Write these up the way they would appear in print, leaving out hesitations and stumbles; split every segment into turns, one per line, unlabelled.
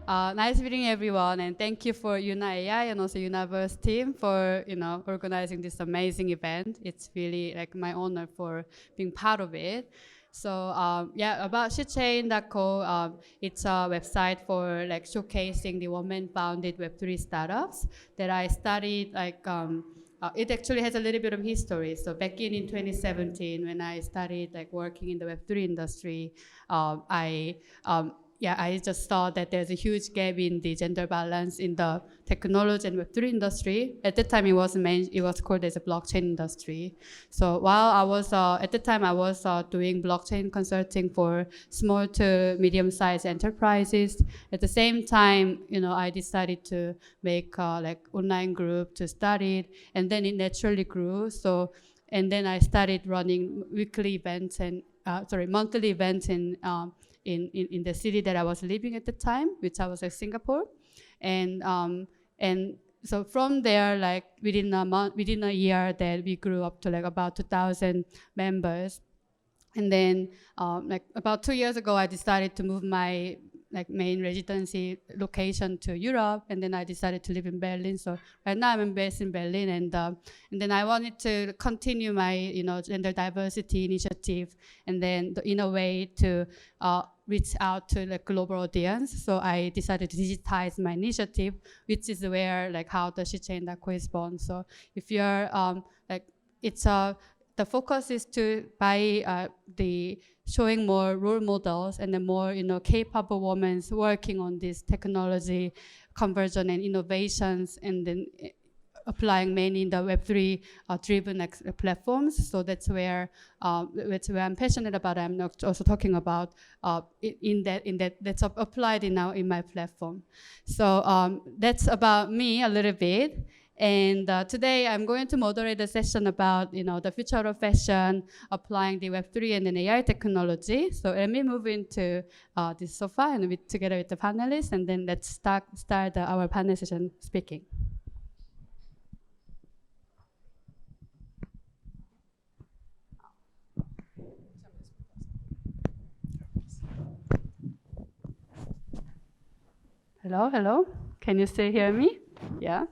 Nice meeting everyone, and thank you for Yuree AI and also Universe team for organizing this amazing event. It's really like my honor for being part of it. So yeah, about shitchain.co, it's a website for like showcasing the woman-founded Web3 startups that I studied. It actually has a little bit of history. So back in 2017, when I started like working in the Web3 industry, I just saw that there's a huge gap in the gender balance in the technology and Web3 industry. At the time, it was called as a blockchain industry. So while I was at the time, I was doing blockchain consulting for small to medium-sized enterprises. At the same time, I decided to make like online group to study it, and then it naturally grew. And then I started running weekly events and monthly events in the city that I was living at the time, which I was at Singapore, and so from there, like within a year, that we grew up to like about 2,000 members, and then like about 2 years ago, I decided to move my main residency location to Europe, and then I decided to live in Berlin. So right now I'm based in Berlin, and then I wanted to continue my gender diversity initiative, and then in a way to reach out to the global audience. So I decided to digitize my initiative, which is where like how the shitchain corresponds. So if you're the focus is to showing more role models and the more capable women working on this technology conversion and innovations, and then applying mainly in the Web3 driven platforms. So that's where I'm passionate about. I'm not also talking about that's applied in my platform. So that's about me a little bit. And today I'm going to moderate a session about the future of fashion, applying the Web3 and then AI technology. So let me move into this sofa and together with the panelists, and then let's start our panel session speaking. Hello, hello. Can you still hear me? Yeah.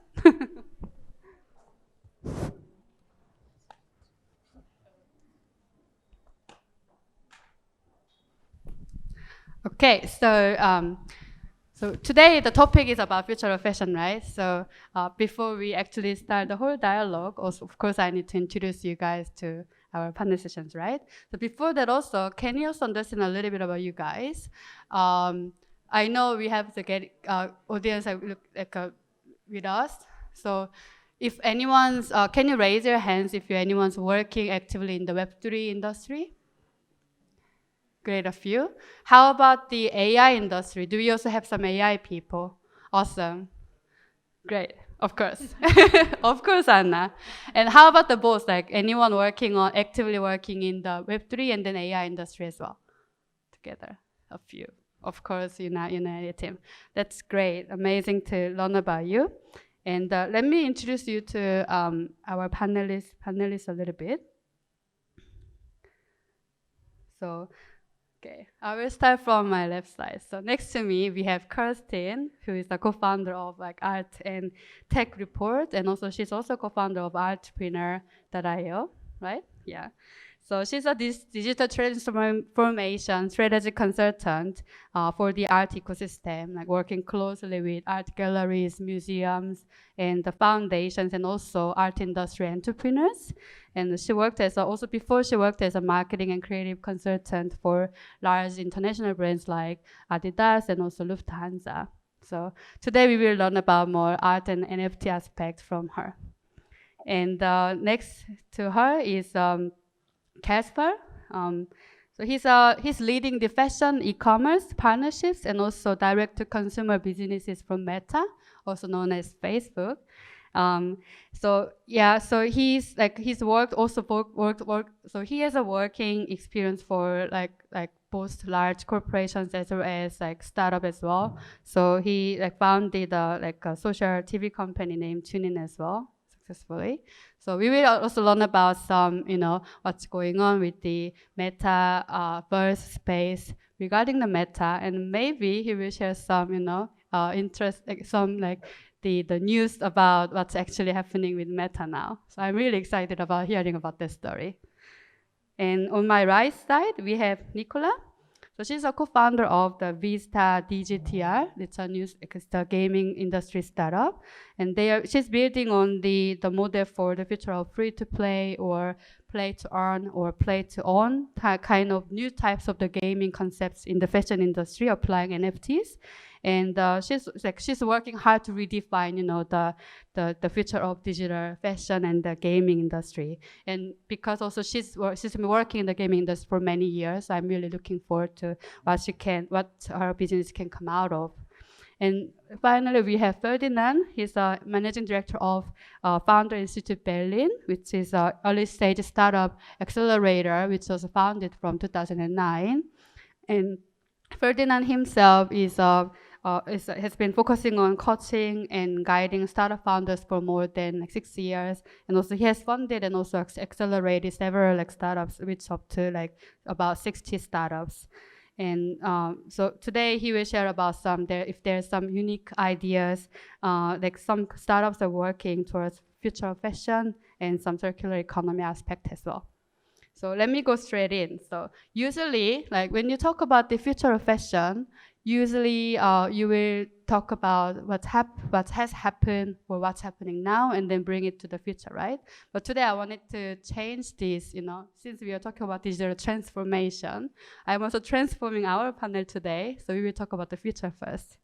Okay, so today the topic is about future of fashion, right? So before we actually start the whole dialogue, also, of course, I need to introduce you guys to our panel sessions, right? So before that also, can you also understand a little bit about you guys? I know we have the audience with us. So if anyone's, can you raise your hands if anyone's working actively in the Web3 industry? Great, a few. How about the AI industry? Do we also have some AI people? Awesome. Great, of course. Of course, Anna. And how about the both? Like anyone actively working in the Web3 and then AI industry as well? Together, a few. Of course, United team. That's great. Amazing to learn about you. And let me introduce you to our panelists a little bit. So, okay, I will start from my left side. So next to me, we have Kerstin, who is the co-founder of Art and Tech Report, and also she's also co-founder of Art+Tech.io, right? Yeah. So she's a digital transformation strategy consultant for the art ecosystem, like working closely with art galleries, museums, and the foundations, and also art industry entrepreneurs. And she worked before she worked as a marketing and creative consultant for large international brands like Adidas and also Lufthansa. So today we will learn about more art and NFT aspects from her. And next to her is Kaspar. So he's leading the fashion e-commerce partnerships and also direct-to-consumer businesses from Meta, also known as Facebook. So he's worked. So he has a working experience for like both large corporations as well as like startup as well. So he founded a social TV company named TuneIn as well successfully. So we will also learn about some, what's going on with the metaverse space regarding the Meta, and maybe he will share some, the news about what's actually happening with Meta now. So I'm really excited about hearing about this story. And on my right side, we have Nicola. So she's a co-founder of the Vizta DGTL. It's a gaming industry startup. And she's building on the model for the future of free-to-play or play-to-earn or play-to-own kind of new types of the gaming concepts in the fashion industry, applying NFTs. And she's working hard to redefine, the future of digital fashion and the gaming industry. And because also she's been working in the gaming industry for many years, I'm really looking forward to what her business can come out of. And finally, we have Ferdinand. He's a managing director of Founder Institute Berlin, which is an early stage startup accelerator, which was founded from 2009. And Ferdinand himself has been focusing on coaching and guiding startup founders for more than 6 years. And also he has funded and also accelerated several startups, which up to about 60 startups. And so today he will share about if there's some unique ideas, some startups are working towards future of fashion and some circular economy aspect as well. So let me go straight in. So usually, when you talk about the future of fashion, usually you will talk about what has happened or what's happening now, and then bring it to the future, right? But today I wanted to change this. Since we are talking about digital transformation, I'm also transforming our panel today. So we will talk about the future first.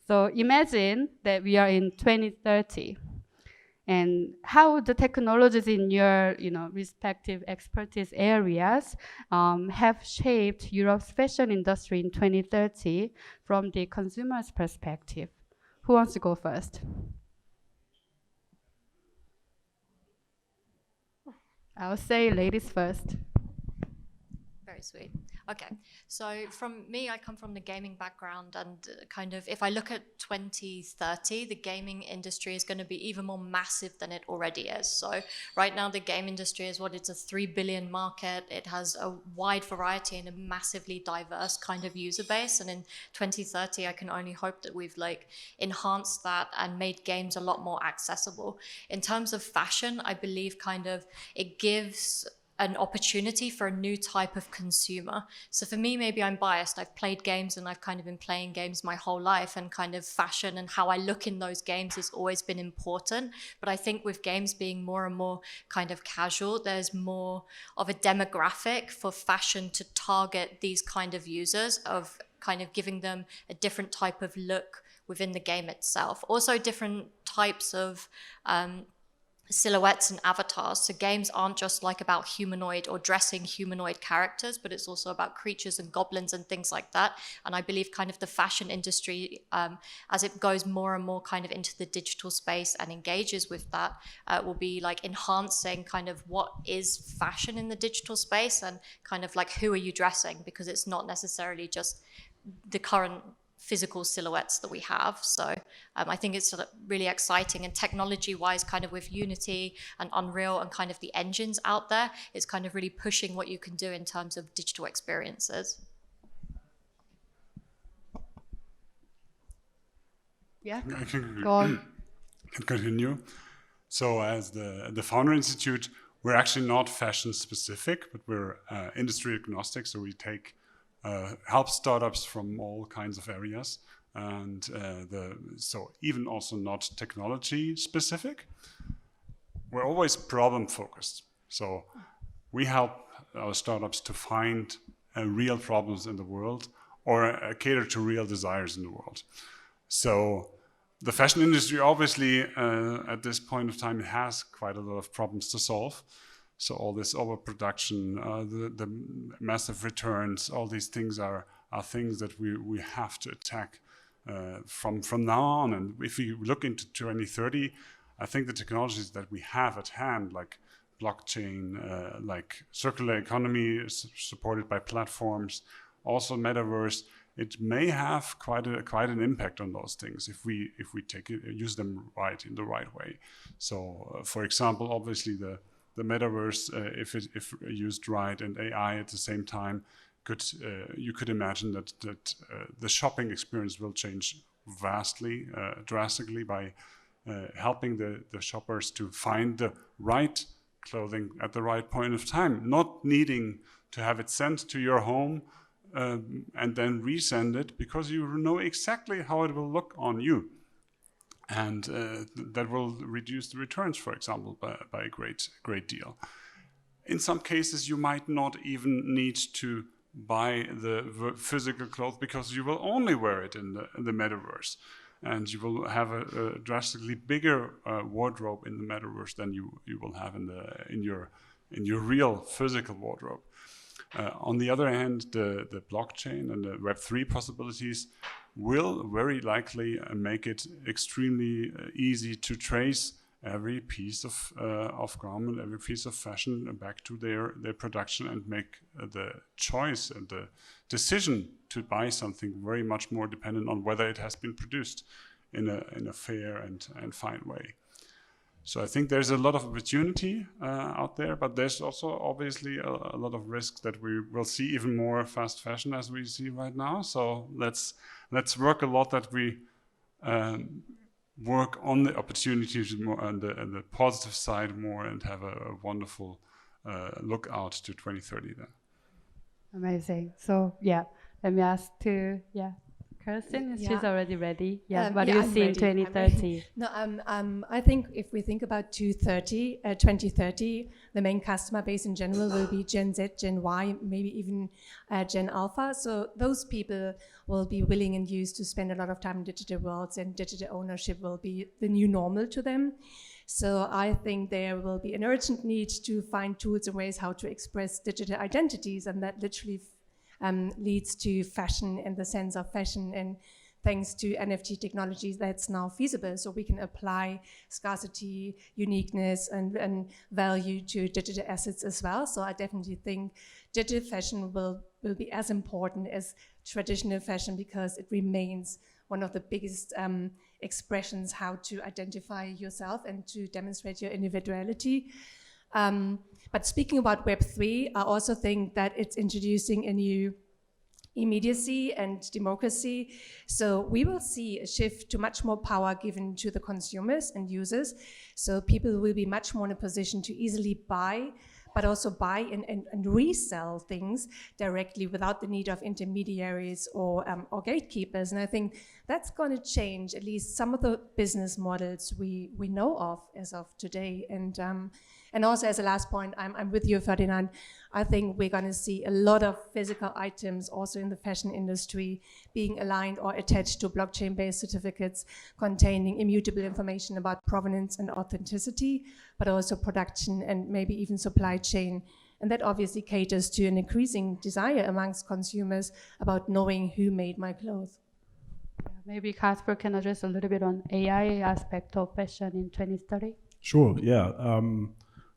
So imagine that we are in 2030. And how the technologies in your respective expertise areas have shaped Europe's fashion industry in 2030 from the consumer's perspective. Who wants to go first? I'll say ladies first.
Very sweet. Okay, so from me, I come from the gaming background, and kind of if I look at 2030, the gaming industry is going to be even more massive than it already is. So right now, the game industry is it's a 3 billion market. It has a wide variety and a massively diverse kind of user base. And in 2030, I can only hope that we've enhanced that and made games a lot more accessible. In terms of fashion, I believe it gives an opportunity for a new type of consumer. So for me, maybe I'm biased. I've played games and I've been playing games my whole life, and fashion and how I look in those games has always been important. But I think with games being more and more casual, there's more of a demographic for fashion to target these kind of users, of giving them a different type of look within the game itself. Also different types of silhouettes and avatars. So games aren't just about humanoid or dressing humanoid characters, but it's also about creatures and goblins and things like that. And I believe the fashion industry, as it goes more and more into the digital space and engages with that, will be enhancing what is fashion in the digital space, and who are you dressing, because it's not necessarily just the current physical silhouettes that we have. So I think it's really exciting, and technology-wise, with Unity and Unreal and the engines out there, it's really pushing what you can do in terms of digital experiences.
Yeah,
I can
go on.
Continue. So as the Founder Institute, we're actually not fashion specific, but we're industry agnostic. So we help startups from all kinds of areas, and so even also not technology specific. We're always problem focused. So we help our startups to find real problems in the world, or cater to real desires in the world. So the fashion industry, obviously, at this point of time, has quite a lot of problems to solve. So all this overproduction, the massive returns, all these things are things that we have to attack from now on. And if we look into 2030, I think the technologies that we have at hand, like blockchain, like circular economy supported by platforms, also metaverse, it may have quite an impact on those things if we use them in the right way. So, for example, obviously the metaverse, if used right, and AI at the same time, you could imagine that the shopping experience will change vastly, drastically by helping the shoppers to find the right clothing at the right point of time, not needing to have it sent to your home and then resend it, because you know exactly how it will look on you. And that will reduce the returns, for example, by a great deal. In some cases, you might not even need to buy the physical clothes, because you will only wear it in the metaverse. And you will have a drastically bigger wardrobe in the metaverse than you will have in your real physical wardrobe. On the other hand, the blockchain and the Web3 possibilities will very likely make it extremely easy to trace every piece of garment, every piece of fashion back to their production, and make the choice and the decision to buy something very much more dependent on whether it has been produced in a fair and fine way. So I think there's a lot of opportunity out there, but there's also obviously a lot of risks that we will see even more fast fashion as we see right now. So let's work a lot that we work on the opportunities more and the positive side more, and have a wonderful look out to 2030 then.
Amazing. So yeah, let me ask to Kerstin, she's already ready. What do you see in 2030?
I think if we think about 2030, the main customer base in general will be Gen Z, Gen Y, maybe even Gen Alpha. So those people will be willing and used to spend a lot of time in digital worlds, and digital ownership will be the new normal to them. So I think there will be an urgent need to find tools and ways how to express digital identities, and that literally leads to fashion in the sense of fashion, and thanks to NFT technologies that's now feasible, so we can apply scarcity, uniqueness, and value to digital assets as well. So I definitely think digital fashion will be as important as traditional fashion, because it remains one of the biggest expressions how to identify yourself and to demonstrate your individuality. But speaking about Web3, I also think that it's introducing a new immediacy and democracy. So we will see a shift to much more power given to the consumers and users. So people will be much more in a position to easily buy, but also buy and resell things directly without the need of intermediaries or gatekeepers. And I think that's going to change at least some of the business models we know of as of today. And also, as a last point, I'm with you, Ferdinand. I think we're going to see a lot of physical items also in the fashion industry being aligned or attached to blockchain-based certificates containing immutable information about provenance and authenticity, but also production and maybe even supply chain. And that obviously caters to an increasing desire amongst consumers about knowing who made my clothes.
Maybe Kaspar can address a little bit on AI aspect of fashion in 2030.
Sure, yeah.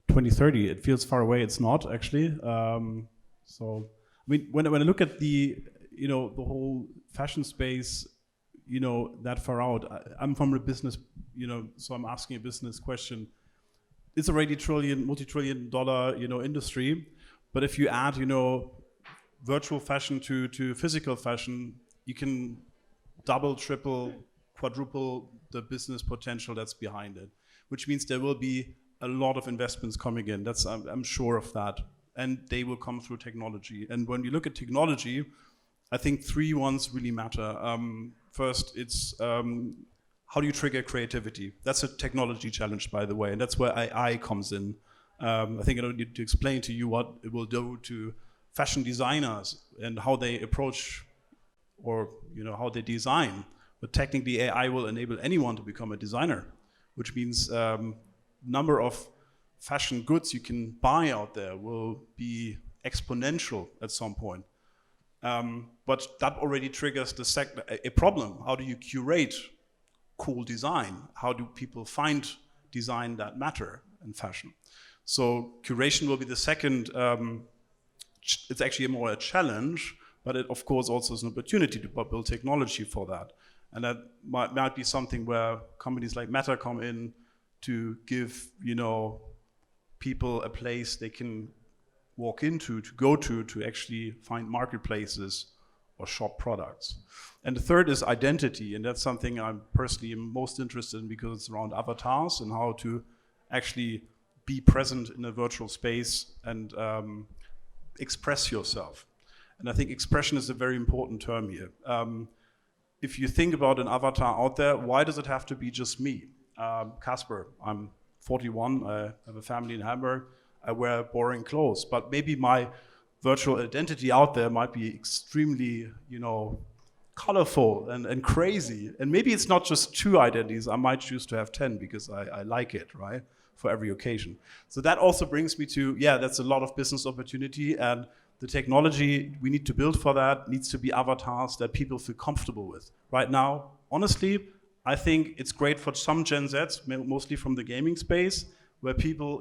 2030, it feels far away. It's not actually. So, I mean, when I look at the whole fashion space, that far out, I'm from a business, so I'm asking a business question. It's already multi-trillion dollar, industry. But if you add, virtual fashion to physical fashion, you can double, triple, quadruple the business potential that's behind it, which means there will be a lot of investments coming in. I'm sure of that. And they will come through technology. And when you look at technology, I think 3 ones really matter. First, it's how do you trigger creativity? That's a technology challenge, by the way, and that's where AI comes in. I think I don't need to explain to you what it will do to fashion designers and how they approach or how they design. But technically, AI will enable anyone to become a designer, which means number of fashion goods you can buy out there will be exponential at some point. But that already triggers a problem. How do you curate cool design? How do people find design that matter in fashion? So curation will be the second. It's actually more a challenge, but it of course also is an opportunity to build technology for that. And that might be something where companies like Meta come in to give, people a place they can walk into, to go to actually find marketplaces or shop products. And the third is identity, and that's something I'm personally most interested in because it's around avatars and how to actually be present in a virtual space and express yourself. And I think expression is a very important term here. If you think about an avatar out there, why does it have to be just me? Kaspar, I'm 41, I have a family in Hamburg, I wear boring clothes, but maybe my virtual identity out there might be extremely, colorful and crazy. And maybe it's not just 2 identities, I might choose to have 10 because I like it, right? For every occasion. So that also brings me to, that's a lot of business opportunity, and the technology we need to build for that needs to be avatars that people feel comfortable with. Right now, honestly, I think it's great for some Gen Zs, mostly from the gaming space, where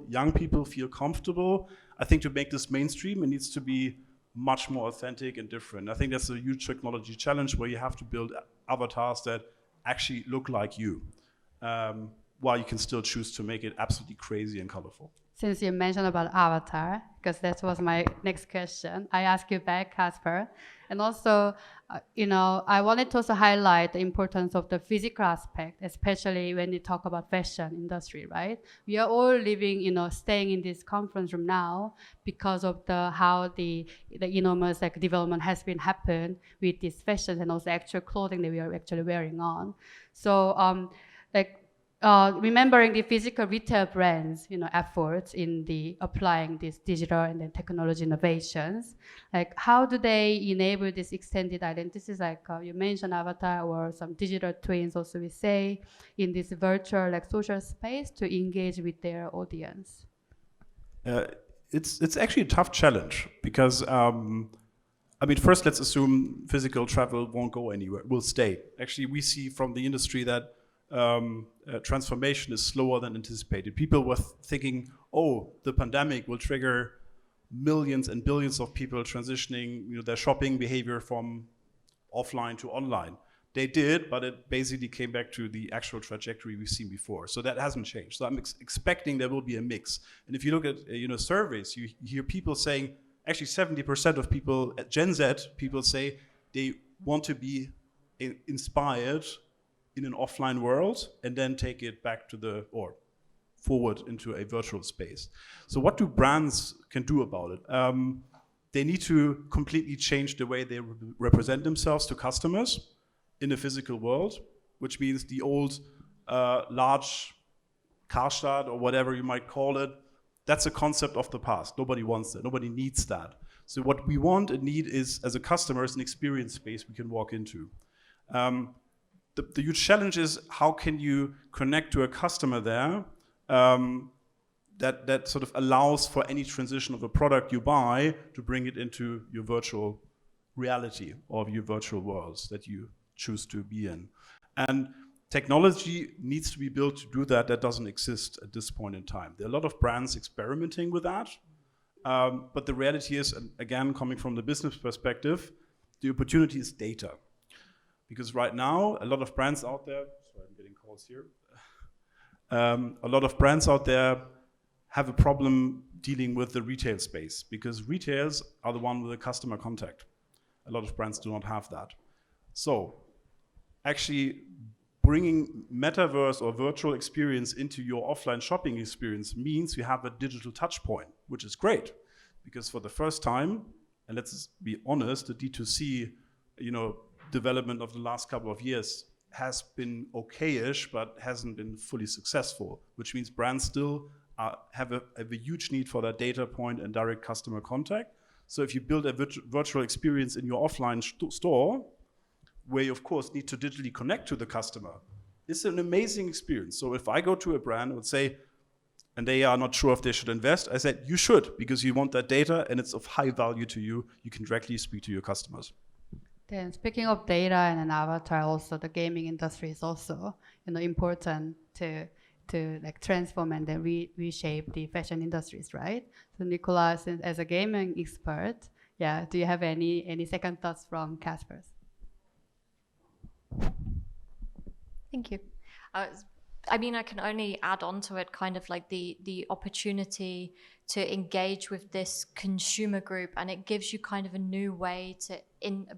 young people feel comfortable. I think to make this mainstream, it needs to be much more authentic and different. I think that's a huge technology challenge where you have to build avatars that actually look like you, while you can still choose to make it absolutely crazy and colorful.
Since you mentioned about avatar, because that was my next question, I ask you back, Kaspar. And also, I wanted to also highlight the importance of the physical aspect, especially when you talk about fashion industry, right? We are all living, staying in this conference room now because of how the enormous development has been happened with these fashions and also actual clothing that we are actually wearing on. So, remembering the physical retail brands, efforts in the applying these digital and then technology innovations, how do they enable these extended identities? You mentioned avatar or some digital twins, also we say, in this virtual social space to engage with their audience.
It's actually a tough challenge because first let's assume physical travel won't go anywhere, will stay. Actually, we see from the industry that transformation is slower than anticipated. People were thinking, the pandemic will trigger millions and billions of people transitioning their shopping behavior from offline to online. They did, but it basically came back to the actual trajectory we've seen before. So that hasn't changed. So I'm expecting there will be a mix. And if you look at surveys, you hear people saying, actually 70% of people at Gen Z, people say they want to be inspired in an offline world and then take it back to forward into a virtual space. So what do brands can do about it? They need to completely change the way they represent themselves to customers in the physical world, which means the old large Karstadt or whatever you might call it, that's a concept of the past. Nobody wants that, nobody needs that. So what we want and need is, as a customer, is an experience space we can walk into. The huge challenge is how can you connect to a customer there that sort of allows for any transition of a product you buy to bring it into your virtual reality or your virtual worlds that you choose to be in. And technology needs to be built to do that. That doesn't exist at this point in time. There are a lot of brands experimenting with that. But the reality is, and again, coming from the business perspective, the opportunity is data. Because right now, a lot of brands out there, sorry, I'm getting calls here. A lot of brands out there have a problem dealing with the retail space because retailers are the one with the customer contact. A lot of brands do not have that. So actually bringing metaverse or virtual experience into your offline shopping experience means you have a digital touch point, which is great because for the first time, and let's be honest, the D2C, development of the last couple of years has been okay-ish, but hasn't been fully successful, which means brands still have a huge need for that data point and direct customer contact. So if you build a virtual experience in your offline store, where you of course need to digitally connect to the customer, it's an amazing experience. So if I go to a brand and would say, and they are not sure if they should invest, I said, you should, because you want that data and it's of high value to you. You can directly speak to your customers.
Then speaking of data and an avatar, also the gaming industry is also important to transform and then reshape the fashion industries, right? So Nicola, as a gaming expert, do you have any second thoughts from Kaspar?
Thank you. I mean, I can only add on to it kind of like the opportunity to engage with this consumer group, and it gives you kind of a new way to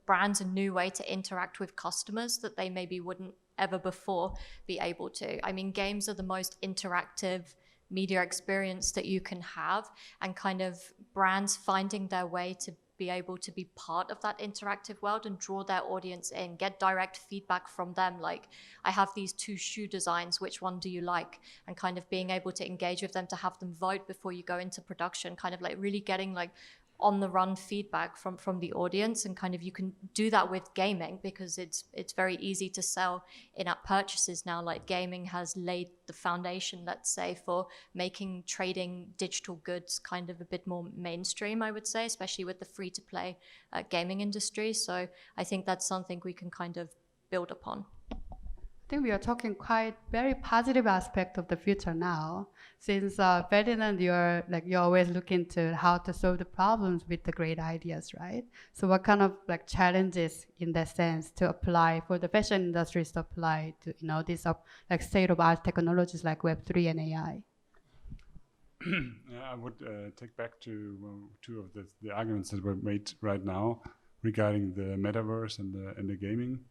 brands a new way to interact with customers that they maybe wouldn't ever before be able to. I mean, games are the most interactive media experience that you can have, and kind of brands finding their way to be able to be part of that interactive world and draw their audience in, get direct feedback from them, like, I have these 2 shoe designs, which one do you like? And kind of being able to engage with them, to have them vote before you go into production, kind of like really getting like on the run feedback from the audience. And kind of you can do that with gaming because it's very easy to sell in-app purchases now. Like, gaming has laid the foundation, let's say, for making trading digital goods kind of a bit more mainstream, I would say, especially with the free-to-play gaming industry. So I think that's something we can kind of build upon.
I think we are talking quite very positive aspect of the future now. Since Ferdinand, you're always looking to how to solve the problems with the great ideas, right? So what kind of like challenges in that sense to apply for the fashion industries to apply to these like state-of-art technologies like Web3 and AI?
I would take back to 2 of the arguments that were made right now regarding the metaverse and the gaming.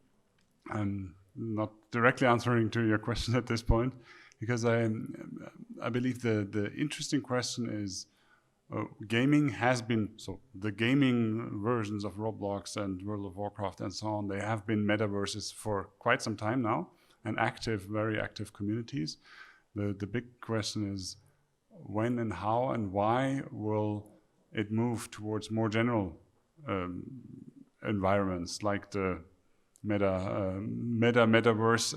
I'm not directly answering to your question at this point, because I believe the interesting question is, gaming has been, so the gaming versions of Roblox and World of Warcraft and so on, they have been metaverses for quite some time now, and very active communities. The big question is, when and how and why will it move towards more general environments, like the metaverse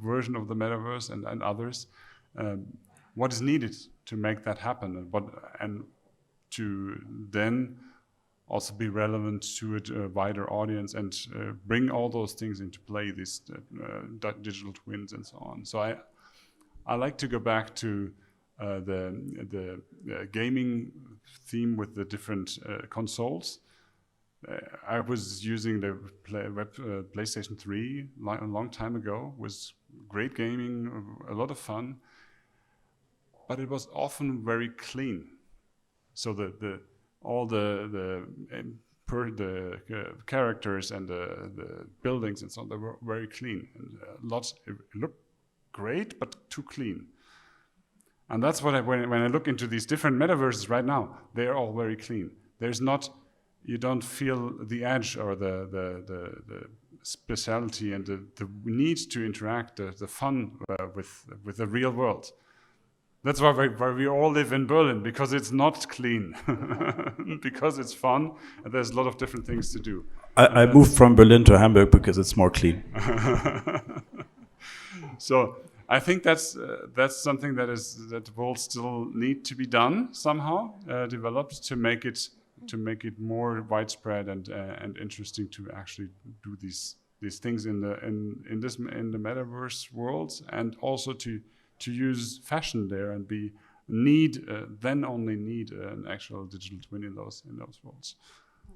version of the metaverse and others? What is needed to make that happen, and to then also be relevant to a wider audience, and bring all those things into play, these digital twins and so on. So I like to go back to the gaming theme with the different consoles. I was using the PlayStation 3 a long time ago. It was great gaming, a lot of fun, but it was often very clean. So all the characters and the buildings and so on, they were very clean, and it looked great, but too clean. And that's what when I look into these different metaverses right now, they are all very clean. You don't feel the edge or the speciality and the need to interact, the fun with the real world. That's why we all live in Berlin, because it's not clean, because it's fun, and there's a lot of different things to do.
I moved from Berlin to Hamburg because it's more clean.
So I think that's something that will still need to be done somehow, developed to make it more widespread and interesting to actually do these things in the metaverse world, and also to use fashion there and then only need an actual digital twin in those worlds.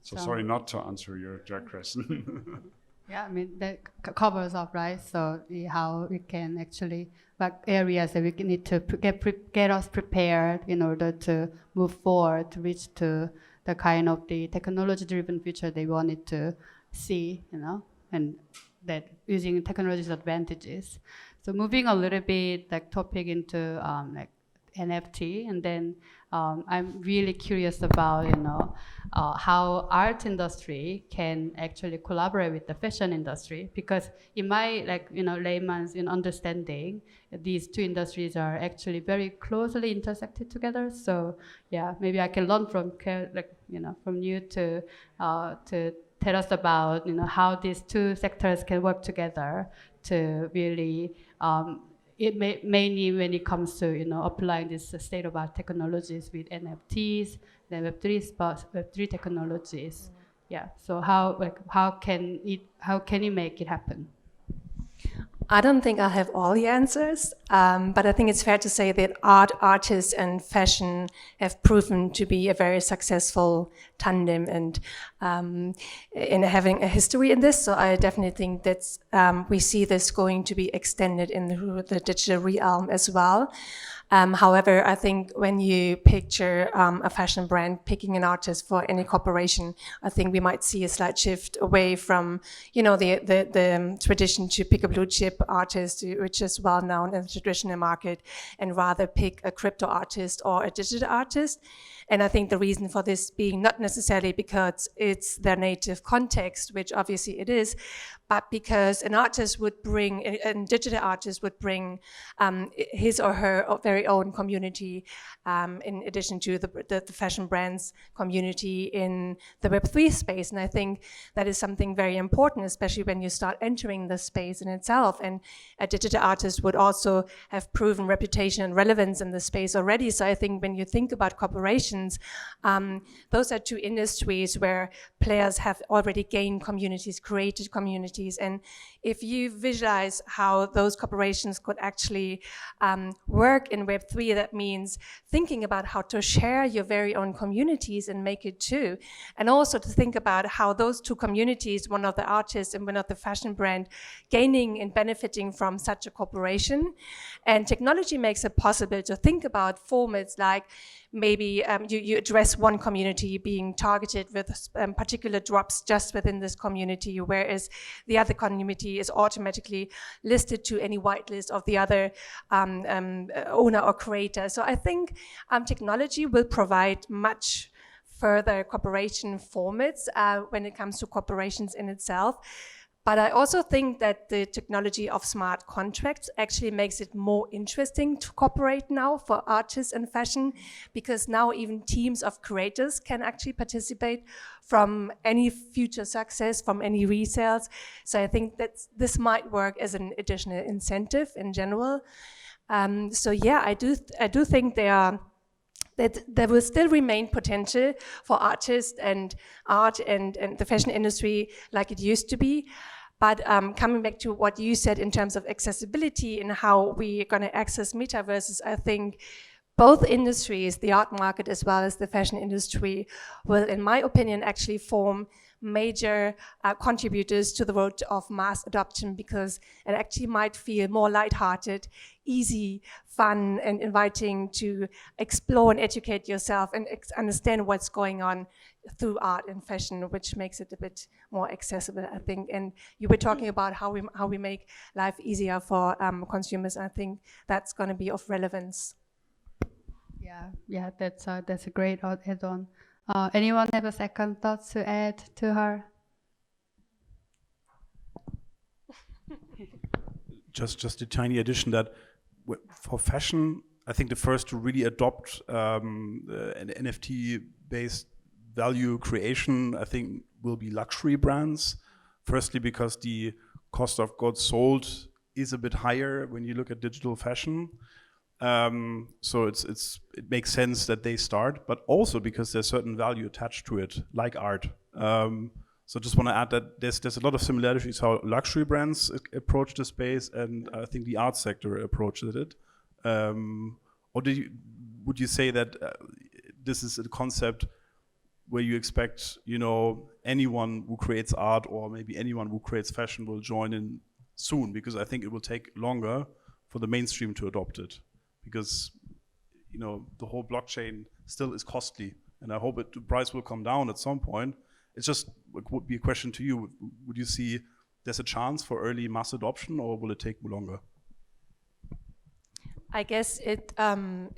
So sorry not to answer your direct question.
Yeah, I mean that covers up, right? So how we can actually, like, areas that we need to get us prepared in order to move forward to reach to the kind of the technology-driven future they wanted to see, and that using technology's advantages. So moving a little bit like topic into like NFT, and then I'm really curious about how art industry can actually collaborate with the fashion industry, because in my layman's understanding, these 2 industries are actually very closely intersected together. So yeah, maybe I can learn from from you to tell us about how these 2 sectors can work together to really mainly when it comes to applying this state-of-art technologies with NFTs, then Web3 technologies. Yeah. So how can you make it happen?
I don't think I have all the answers, but I think it's fair to say that artists and fashion have proven to be a very successful tandem and in having a history in this. So I definitely think that we see this going to be extended in the digital realm as well. However, I think when you picture a fashion brand picking an artist for any corporation, I think we might see a slight shift away from, the tradition to pick a blue chip artist, which is well known in the traditional market, and rather pick a crypto artist or a digital artist. And I think the reason for this being not necessarily because it's their native context, which obviously it is, but because an artist would bring, a digital artist would bring his or her very own community, in addition to the fashion brands community in the Web3 space. And I think that is something very important, especially when you start entering the space in itself. And a digital artist would also have proven reputation and relevance in the space already. So I think when you think about corporations, those are two industries where players have already gained communities, created communities. And if you visualize how those corporations could actually work in Web3, that means thinking about how to share your very own communities and make it too. And also to think about how those two communities, one of the artists and one of the fashion brand, gaining and benefiting from such a corporation. And technology makes it possible to think about formats like maybe you address one community being targeted with particular drops just within this community, whereas the other community is automatically listed to any whitelist of the other owner or creator. So I think technology will provide much further cooperation formats when it comes to corporations in itself. But I also think that the technology of smart contracts actually makes it more interesting to cooperate now for artists and fashion, because now even teams of creators can actually participate from any future success, from any resales. So I think that this might work as an additional incentive in general. So yeah, I do think that there will still remain potential for artists and art and the fashion industry like it used to be. But coming back to what you said in terms of accessibility and how we're going to access metaverses, I think both industries, the art market as well as the fashion industry, will, in my opinion, actually form major contributors to the road of mass adoption, because it actually might feel more lighthearted, easy, fun, and inviting to explore and educate yourself and understand what's going on through art and fashion, which makes it a bit more accessible, I think. And you were talking about how we make life easier for consumers. I think that's going to be of relevance.
Yeah, that's a great add-on. Anyone have a second thought to add to her?
Just a tiny addition that for fashion, I think the first to really adopt an NFT-based value creation, I think, will be luxury brands. Firstly, because the cost of goods sold is a bit higher when you look at digital fashion. So it makes sense that they start, but also because there's certain value attached to it, like art. So just want to add that there's a lot of similarities how luxury brands approach the space, and I think the art sector approaches it. Or would you say that this is a concept where you expect, anyone who creates art or maybe anyone who creates fashion will join in soon? Because I think it will take longer for the mainstream to adopt it, because the whole blockchain still is costly, and I hope the price will come down at some point. It's just would be a question to you. Would you see there's a chance for early mass adoption, or will it take longer?
I guess it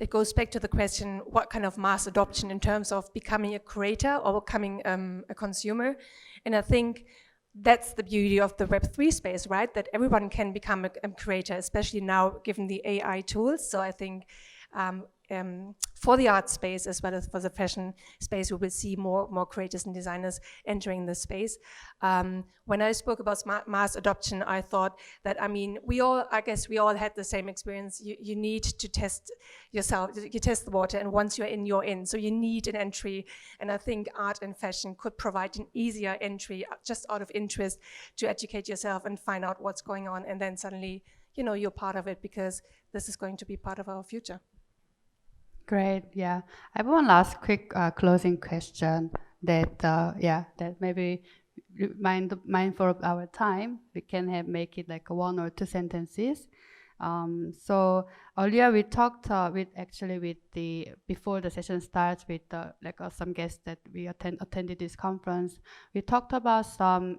goes back to the question, what kind of mass adoption in terms of becoming a creator or becoming a consumer? And I think that's the beauty of the Web3 space, right? That everyone can become a creator, especially now given the AI tools. So I think for the art space as well as for the fashion space, we will see more creators and designers entering the space. When I spoke about mass adoption, I thought that, I guess we all had the same experience. You need to test yourself, you test the water, and once you're in, you're in. So you need an entry, and I think art and fashion could provide an easier entry just out of interest to educate yourself and find out what's going on, and then suddenly, you're part of it, because this is going to be part of our future.
Great, yeah. I have one last quick closing question that maybe mindful of our time, we can make it like 1 or 2 sentences. So earlier we talked before the session starts with some guests that we attended this conference. We talked about some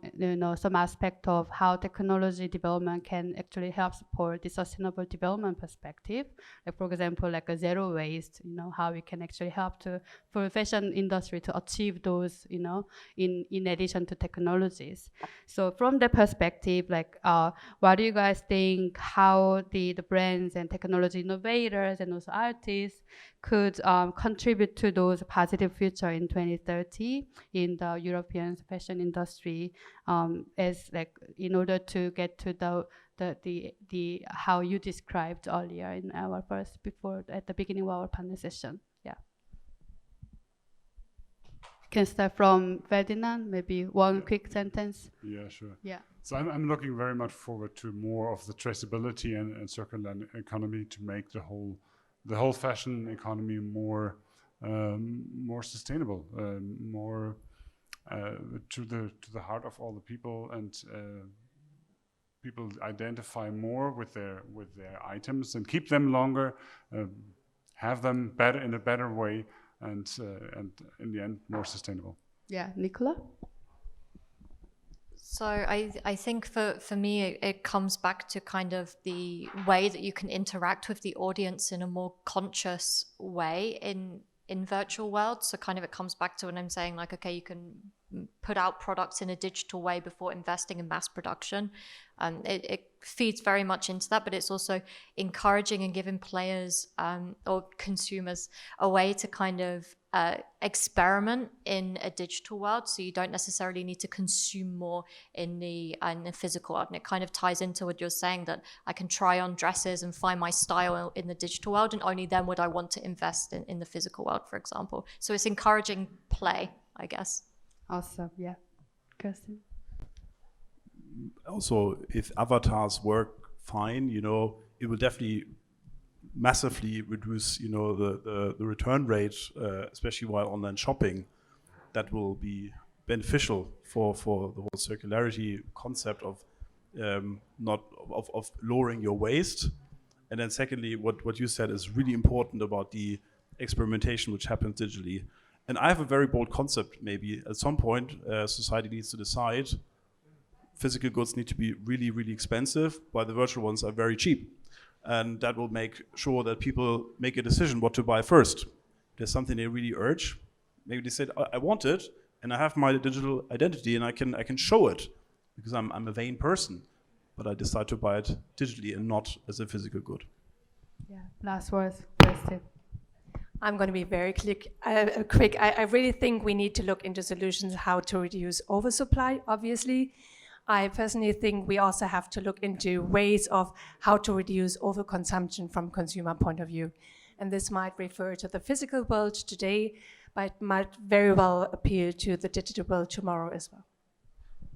aspect of how technology development can actually help support the sustainable development perspective. Like for example, like a zero waste, how we can actually help for the fashion industry to achieve those, in addition to technologies. So from the perspective, what do you guys think how the brands and technology innovators and also artists could contribute to those positive future in 2030 in the European fashion industry, in order to get to the how you described earlier in our at the beginning of our panel session. Yeah. Can start from Ferdinand, maybe one quick sentence.
Yeah, sure.
Yeah.
So I'm looking very much forward to more of the traceability and circular economy to make the whole fashion economy more sustainable, more to the heart of all the people, and people identify more with their items and keep them longer, have them better in a better way, and in the end more sustainable.
Yeah, Nicola?
So I think for me, it comes back to kind of the way that you can interact with the audience in a more conscious way in virtual worlds. So kind of it comes back to when I'm saying okay, you can put out products in a digital way before investing in mass production. It feeds very much into that, but it's also encouraging and giving players or consumers a way to kind of experiment in a digital world, so you don't necessarily need to consume more in the physical world. And it kind of ties into what you're saying, that I can try on dresses and find my style in the digital world, and only then would I want to invest in the physical world, for example. So it's encouraging play, I guess.
Awesome, yeah. Kerstin?
Also, if avatars work fine, it will definitely massively reduce, the return rate, especially while online shopping. That will be beneficial for the whole circularity concept of of lowering your waste. And then secondly, what you said is really important about the experimentation which happens digitally. And I have a very bold concept. Maybe at some point, society needs to decide physical goods need to be really, really expensive, while the virtual ones are very cheap. And that will make sure that people make a decision what to buy first. There's something they really urge. Maybe they said, I want it, and I have my digital identity, and I can show it, because I'm a vain person. But I decide to buy it digitally and not as a physical good.
Yeah, last words, Kerstin.
I'm going to be very quick. I really think we need to look into solutions how to reduce oversupply, obviously. I personally think we also have to look into ways of how to reduce overconsumption from consumer point of view. And this might refer to the physical world today, but it might very well appeal to the digital world tomorrow as well.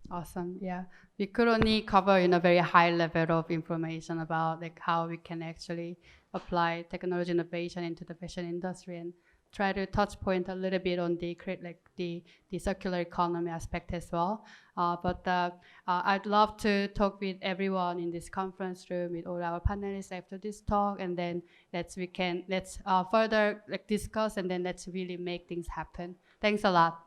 Awesome, yeah. We could only cover a very high level of information about how we can actually apply technology innovation into the fashion industry, and try to touch point a little bit on the circular economy aspect as well. But I'd love to talk with everyone in this conference room, with all our panelists after this talk, and then let's further discuss, and then let's really make things happen. Thanks a lot.